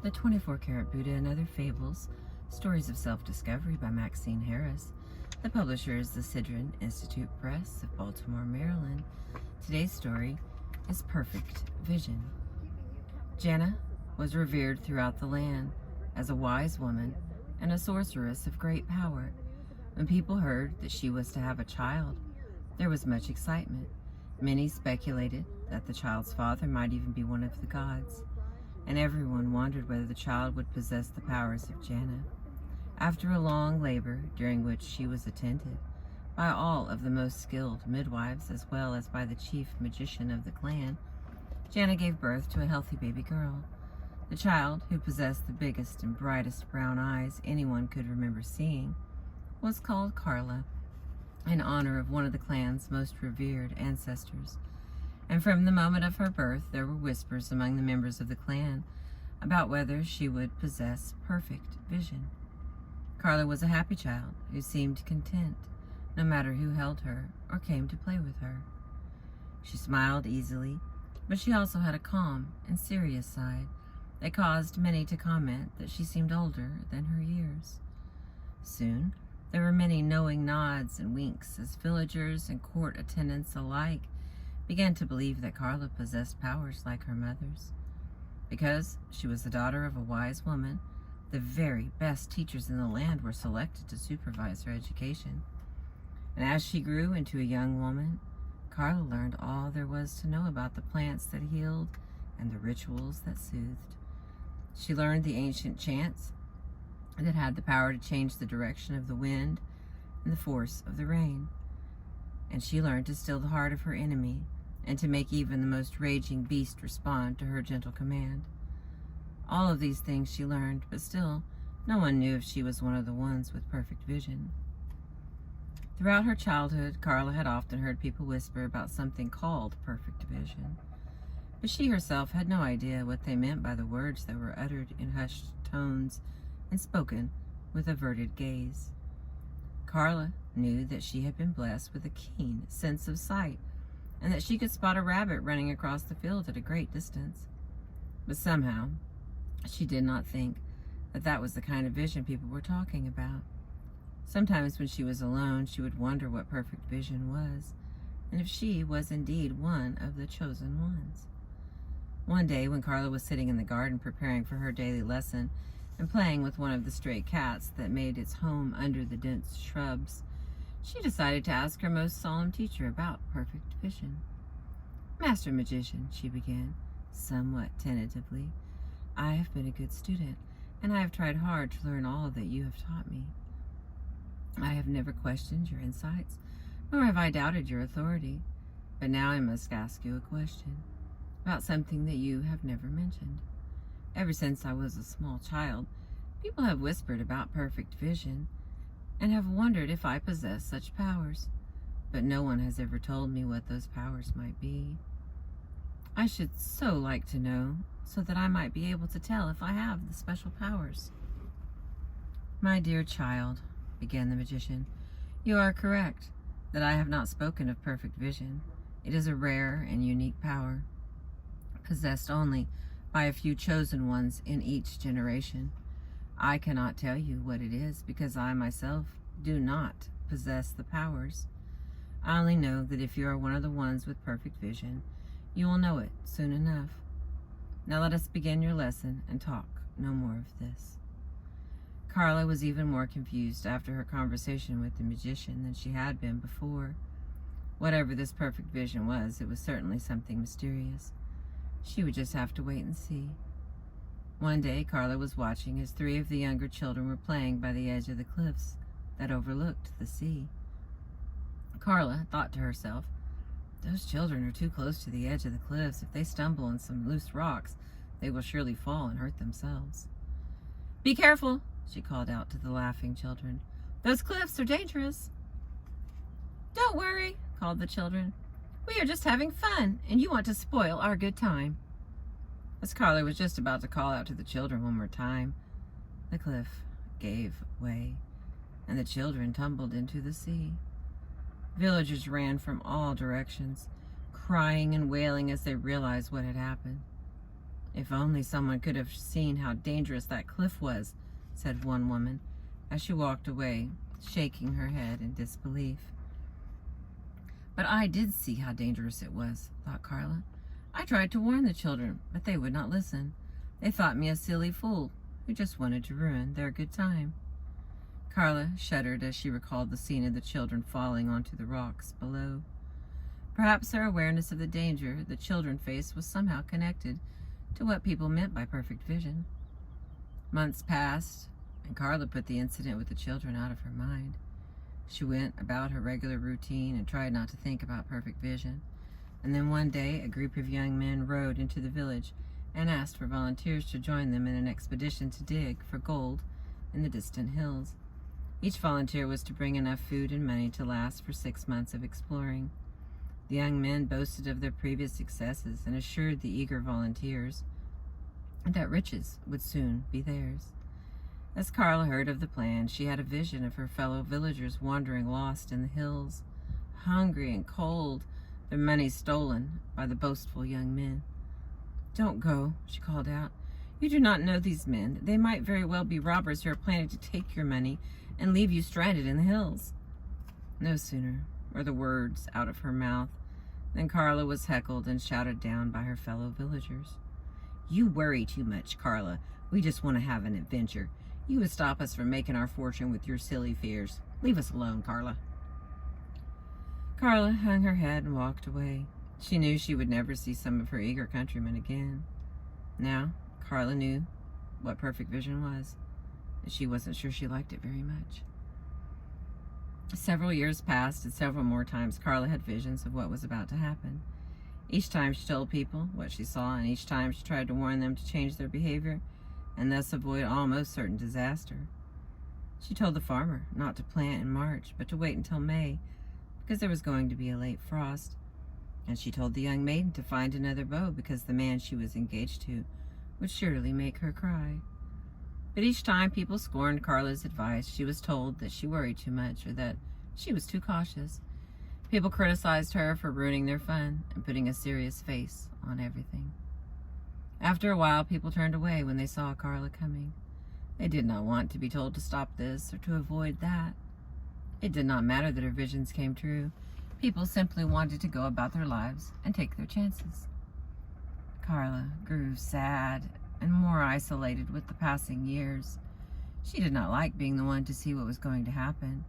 The 24-Karat Buddha and Other Fables, Stories of Self-Discovery by Maxine Harris. The publisher is the Sidran Institute Press of Baltimore, Maryland. Today's story is Perfect Vision. Jana was revered throughout the land as a wise woman and a sorceress of great power. When people heard that she was to have a child, there was much excitement. Many speculated that the child's father might even be one of the gods, and everyone wondered whether the child would possess the powers of Jana. After a long labor, during which she was attended by all of the most skilled midwives as well as by the chief magician of the clan, Jana gave birth to a healthy baby girl. The child, who possessed the biggest and brightest brown eyes anyone could remember seeing, was called Carla, in honor of one of the clan's most revered ancestors. And from the moment of her birth, there were whispers among the members of the clan about whether she would possess perfect vision. Carla was a happy child who seemed content, no matter who held her or came to play with her. She smiled easily, but she also had a calm and serious side that caused many to comment that she seemed older than her years. Soon, there were many knowing nods and winks as villagers and court attendants alike began to believe that Carla possessed powers like her mother's. Because she was the daughter of a wise woman, the very best teachers in the land were selected to supervise her education. And as she grew into a young woman, Carla learned all there was to know about the plants that healed and the rituals that soothed. She learned the ancient chants that had the power to change the direction of the wind and the force of the rain. And she learned to still the heart of her enemy and to make even the most raging beast respond to her gentle command. All of these things she learned, but still, no one knew if she was one of the ones with perfect vision. Throughout her childhood, Carla had often heard people whisper about something called perfect vision, but she herself had no idea what they meant by the words that were uttered in hushed tones and spoken with averted gaze. Carla knew that she had been blessed with a keen sense of sight and that she could spot a rabbit running across the field at a great distance. But somehow, she did not think that that was the kind of vision people were talking about. Sometimes when she was alone, she would wonder what perfect vision was, and if she was indeed one of the chosen ones. One day, when Carla was sitting in the garden preparing for her daily lesson and playing with one of the stray cats that made its home under the dense shrubs, she decided to ask her most solemn teacher about perfect vision. "Master Magician," she began, somewhat tentatively, "I have been a good student, and I have tried hard to learn all that you have taught me. I have never questioned your insights, nor have I doubted your authority, but now I must ask you a question about something that you have never mentioned. Ever since I was a small child, people have whispered about perfect vision and have wondered if I possess such powers, but no one has ever told me what those powers might be. I should so like to know, so that I might be able to tell if I have the special powers." "My dear child," began the magician, "you are correct that I have not spoken of perfect vision. It is a rare and unique power, possessed only by a few chosen ones in each generation. I cannot tell you what it is because I myself do not possess the powers. I only know that if you are one of the ones with perfect vision, you will know it soon enough. Now let us begin your lesson and talk no more of this." Carla was even more confused after her conversation with the magician than she had been before. Whatever this perfect vision was, it was certainly something mysterious. She would just have to wait and see. One day, Carla was watching as 3 of the younger children were playing by the edge of the cliffs that overlooked the sea. Carla thought to herself, "Those children are too close to the edge of the cliffs. If they stumble on some loose rocks, they will surely fall and hurt themselves." "Be careful," she called out to the laughing children. "Those cliffs are dangerous." "Don't worry," called the children. "We are just having fun, and you want to spoil our good time." As Carla was just about to call out to the children one more time, the cliff gave way, and the children tumbled into the sea. Villagers ran from all directions, crying and wailing as they realized what had happened. "If only someone could have seen how dangerous that cliff was," said one woman, as she walked away, shaking her head in disbelief. "But I did see how dangerous it was," thought Carla. "I tried to warn the children, but they would not listen. They thought me a silly fool who just wanted to ruin their good time." Carla shuddered as she recalled the scene of the children falling onto the rocks below. Perhaps their awareness of the danger the children faced was somehow connected to what people meant by perfect vision. Months passed, and Carla put the incident with the children out of her mind. She went about her regular routine and tried not to think about perfect vision. And then one day, a group of young men rode into the village and asked for volunteers to join them in an expedition to dig for gold in the distant hills. Each volunteer was to bring enough food and money to last for 6 months of exploring. The young men boasted of their previous successes and assured the eager volunteers that riches would soon be theirs. As Carla heard of the plan, she had a vision of her fellow villagers wandering lost in the hills, hungry and cold, their money stolen by the boastful young men. "Don't go," she called out. "You do not know these men. They might very well be robbers who are planning to take your money and leave you stranded in the hills." No sooner were the words out of her mouth than Carla was heckled and shouted down by her fellow villagers. "You worry too much, Carla. We just want to have an adventure. You would stop us from making our fortune with your silly fears. Leave us alone, Carla." Carla hung her head and walked away. She knew she would never see some of her eager countrymen again. Now, Carla knew what perfect vision was, and she wasn't sure she liked it very much. Several years passed, and several more times Carla had visions of what was about to happen. Each time she told people what she saw, and each time she tried to warn them to change their behavior and thus avoid almost certain disaster. She told the farmer not to plant in March, but to wait until May, because there was going to be a late frost. And she told the young maiden to find another beau, because the man she was engaged to would surely make her cry. But each time people scorned Carla's advice, she was told that she worried too much or that she was too cautious. People criticized her for ruining their fun and putting a serious face on everything. After a while, people turned away when they saw Carla coming. They did not want to be told to stop this or to avoid that. It did not matter that her visions came true. People simply wanted to go about their lives and take their chances. Carla grew sad and more isolated with the passing years. She did not like being the one to see what was going to happen.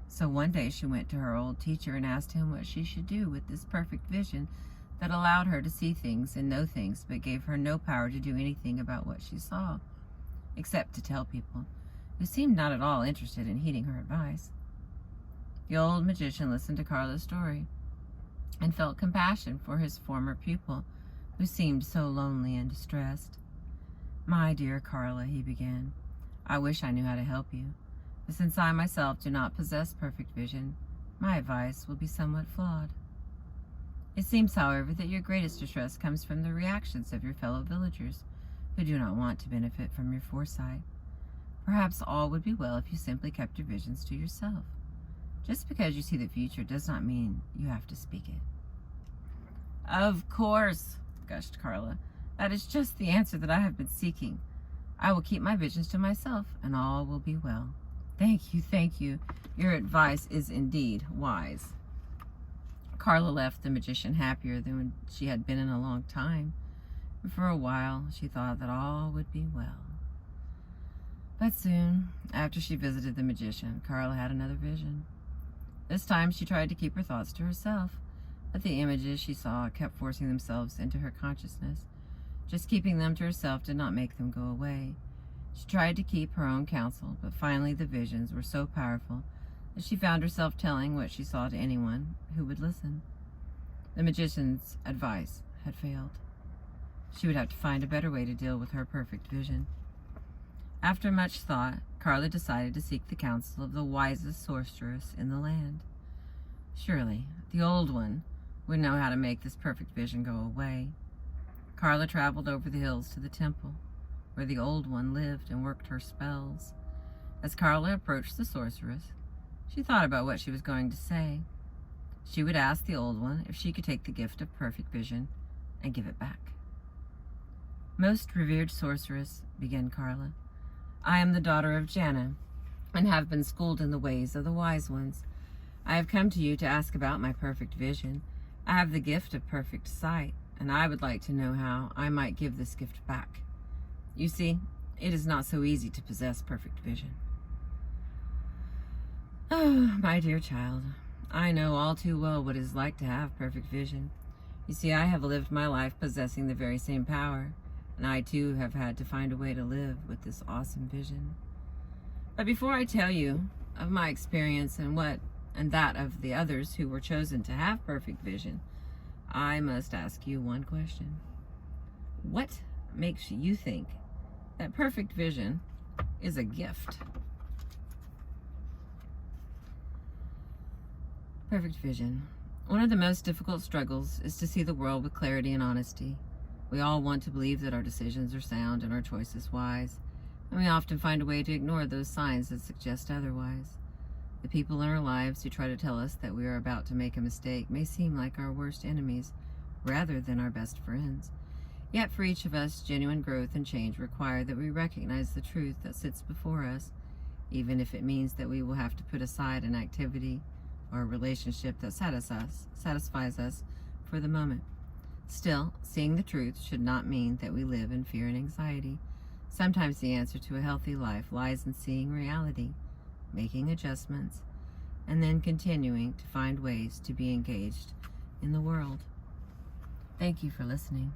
So one day she went to her old teacher and asked him what she should do with this perfect vision that allowed her to see things and know things, but gave her no power to do anything about what she saw, except to tell people, who seemed not at all interested in heeding her advice. The old magician listened to Carla's story and felt compassion for his former pupil, who seemed so lonely and distressed. "My dear Carla," he began, "I wish I knew how to help you, but since I myself do not possess perfect vision, my advice will be somewhat flawed. It seems, however, that your greatest distress comes from the reactions of your fellow villagers, who do not want to benefit from your foresight. Perhaps all would be well if you simply kept your visions to yourself. Just because you see the future does not mean you have to speak it." "Of course," gushed Carla. "That is just the answer that I have been seeking. I will keep my visions to myself, and all will be well. Thank you, thank you. Your advice is indeed wise." Carla left the magician happier than when she had been in a long time. For a while, she thought that all would be well. But soon, after she visited the magician, Carla had another vision. This time, she tried to keep her thoughts to herself, but the images she saw kept forcing themselves into her consciousness. Just keeping them to herself did not make them go away. She tried to keep her own counsel, but finally the visions were so powerful that she found herself telling what she saw to anyone who would listen. The magician's advice had failed. She would have to find a better way to deal with her perfect vision. After much thought, Carla decided to seek the counsel of the wisest sorceress in the land. Surely, the old one would know how to make this perfect vision go away. Carla traveled over the hills to the temple, where the old one lived and worked her spells. As Carla approached the sorceress, she thought about what she was going to say. She would ask the old one if she could take the gift of perfect vision and give it back. "Most revered sorceress," began Carla, "I am the daughter of Janna, and have been schooled in the ways of the wise ones. I have come to you to ask about my perfect vision. I have the gift of perfect sight, and I would like to know how I might give this gift back. You see, it is not so easy to possess perfect vision." "Oh, my dear child, I know all too well what it is like to have perfect vision. You see, I have lived my life possessing the very same power, and I too have had to find a way to live with this awesome vision. But before I tell you of my experience and that of the others who were chosen to have perfect vision, I must ask you one question. What makes you think that perfect vision is a gift?" Perfect vision. One of the most difficult struggles is to see the world with clarity and honesty. We all want to believe that our decisions are sound and our choices wise, and we often find a way to ignore those signs that suggest otherwise. The people in our lives who try to tell us that we are about to make a mistake may seem like our worst enemies rather than our best friends. Yet for each of us, genuine growth and change require that we recognize the truth that sits before us, even if it means that we will have to put aside an activity or a relationship that satisfies us for the moment. Still, seeing the truth should not mean that we live in fear and anxiety. Sometimes the answer to a healthy life lies in seeing reality, making adjustments, and then continuing to find ways to be engaged in the world. Thank you for listening.